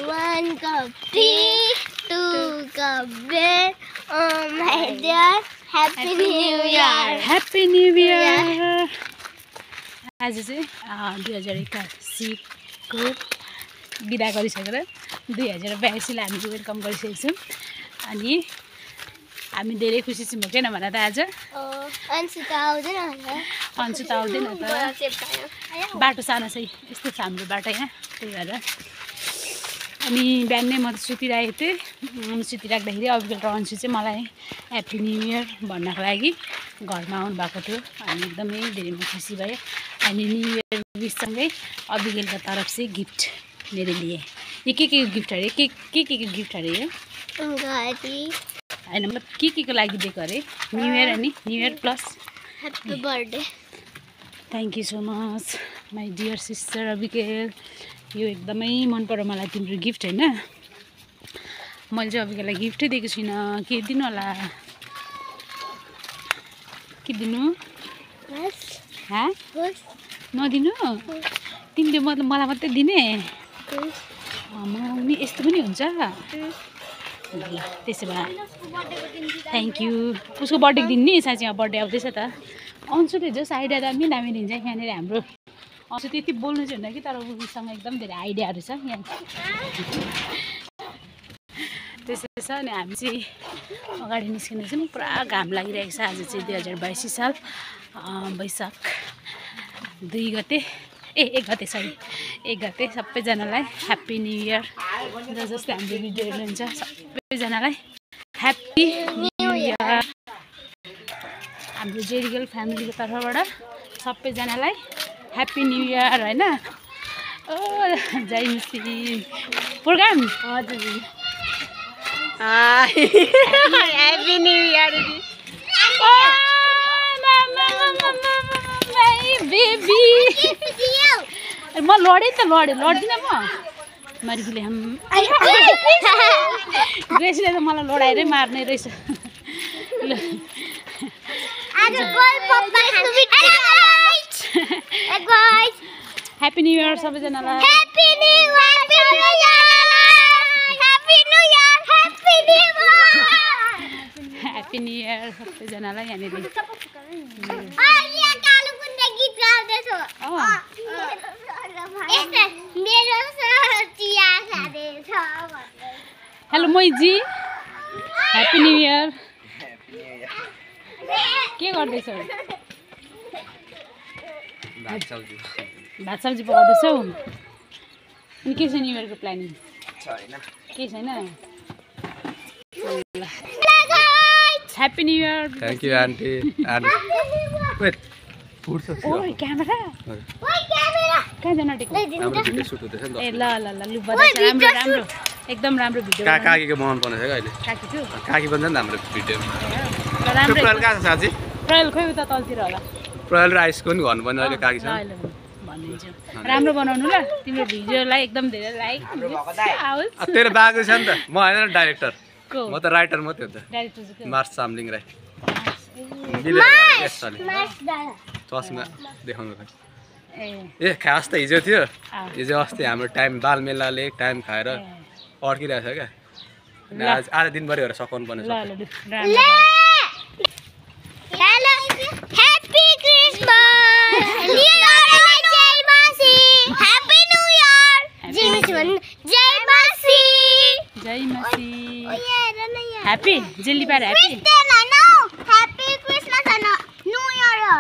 One cup tea, 2 cup bread. Oh my dear, Happy New Year. Happy New Year. आज चाहिँ 2081 को बिदा गरिसकेर 2082 लाई हामी वेलकम गरिसकेका छौँ अनि हामी धेरै खुसी छौँ किन भन त आज अन्सु त आउँदैन त बाटो सानो चाहिँ यस्तो छ हाम्रो बाटो यहाँ त्यही भएर अनि बिहानै म सुतिरहेको थिएँ सुतिराख्दाखेरि अभिगल र अन्सु चाहिँ मलाई ह्याप्पी न्यू इयर भन्नको लागि घरमा आउनु भएको थियो अनि एकदमै धेरै म खुसी भएँ अनि न्यू इयर विशसँगै अभिगलको तर्फ चाहिँ गिफ्ट मेरो लिए यो के गिफ्ट अरे के गिफ्ट अरे यो होइन मतलब के को लागि दिएको अरे न्यू इयर अनि new year plus happy birthday thank you so much my dear sister Abigail यो एकदमै मन पर्यो मलाई तिम्रो गिफ्ट होइन मैले चाहिँ अभिगललाई गिफ्टै दिएको छुइनँ के दिनु होला के दिनु नदिनु तिमीले मतलब मलाई मात्रै दिने नि यस्तो पनि हुन्छ ल त्यसो भए थ्याङ्क यू उसको बर्थडेको दिन नि साँच्चै बर्थडे आउँदैछ त अन्सुले जस आइडिया दामी दिन्छ यहाँनिर हाम्रो अन्सु त्यति बोल्नु चाहिँ हुँदैन कि तर उसँग एकदम धेरै आइडियाहरू छ यहाँ त्यसै छ अनि हामी चाहिँ अगाडि निस्किँदैछौँ पुरा घाम लागिरहेको छ आज चाहिँ 2082 साल वैशाख 2 गते 1 गते सरी 1 गते सबैजनालाई ह्याप्पी न्यू इयर जसले हाम्रो भिडियो हेर्नुहुन्छ सबैजनालाई ह्याप्पी न्यू इयर हाम्रो जेरिगल फ्यामिलीको तर्फबाट सबैजनालाई ह्याप्पी न्यू इयर होइन जय मसी प्रोग्राम हजुर ह्याप्पी न्यू इयर बेबी म लडेँ त लड्दिनँ म मर्गीले ग्रेसले त मलाई लडाएरै मार्ने रहेछ ह्याप्पी न्यू इयर सबैजनालाई ह्याप्पी न्यू इयर सबैजनालाई यहाँनिर हेलो मोइजी ह्याप्पी न्यू इयर के गर्दैछौ भात सब्जी पकाउँदैछौ अनि के छ न्यु इयरको प्लानिङ केही छैन happy new year thank you aunty ओइ क्यामेरा कहाँ जान आँटेको ए ल लु राम्रो एकदम राम्रो भिडियो काकीको बनाउनु पर्ने छ अहिले काकी थियो काकी बन्छ नि हाम्रो भिडियो राम्रो प्रयल कहाँ छ साँच्ची प्रयल खोइ उता तलतिर होला प्रयल र आइसको पनि भन्नुपर्ने अहिले काकी छ भनिदिन्छु राम्रो बनाउनु ल तिम्रो भिडियोलाई एकदम धेरै लाइक आओस् तेरो बागो छ नि त म होइन डाइरेक्टर को म त राइटर मात्रै हो त डाइरेक्टर चाहिँ मार्च सामलिङ राई चस्मा देखाउनु ए खास त हिजो थियो हिजो अस्ति हाम्रो टाइम बालमेलाले टाइम खाएर अड्किरहेको छ क्या आज आज दिनभरि हेरेर सघाउनु पर्ने ह्याप्पी जेली पार ह्याप्पी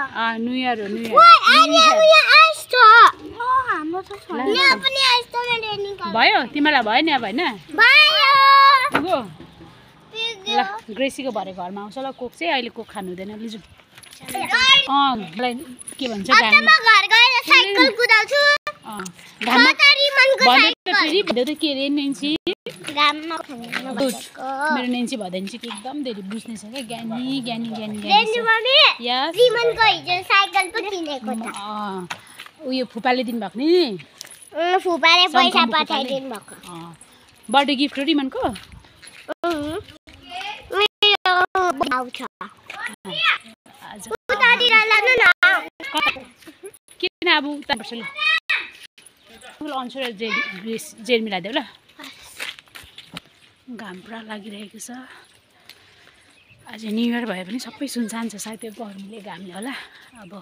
न्यू इयर हो भयो तिमीलाई भयो नि अब होइन ल ग्रेसीको भरे घरमा आउँछ ल कोक चाहिँ अहिले कोक खानु हुँदैन लिजु के भन्छ के रे नेन्सी मेरो नेन्सी भदैन चाहिँ एकदम धेरै बुझ्ने छ क्या ज्ञानी उयो फुपाले दिनुभएको नि फुपाले पैसा पठाइदिनु भएको बर्थडे गिफ्ट हो रिमनको किन अब उता पर्छ ल ठुलो अन्सु र जेल मिलाइदेऊ ल। घाम पुरा लागिरहेको छ। आज न्यु इयर भए पनि सबै सुनसान छ, सायद त्यो गर्मीले घामले होला। अब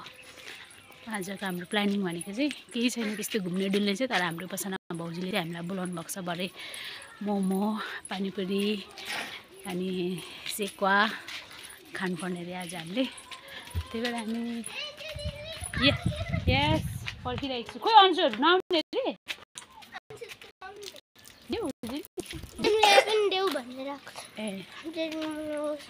आजको हाम्रो प्लानिङ भनेको चाहिँ केही छैन त्यस्तो घुम्ने डुल्ने चाहिँ, तर हाम्रो पसना भाउजूले चाहिँ हामीलाई बोलाउनु भएको छ भरे मोमो पानीपुरी अनि सेकुवा खानुपर्ने अरे आज हामीले। त्यही भएर हामी यस पर्खिरहेको छु। खोइ अन्सुहरू नआउने अरे तिमीले पनि देऊ भनेर ए आएको छ।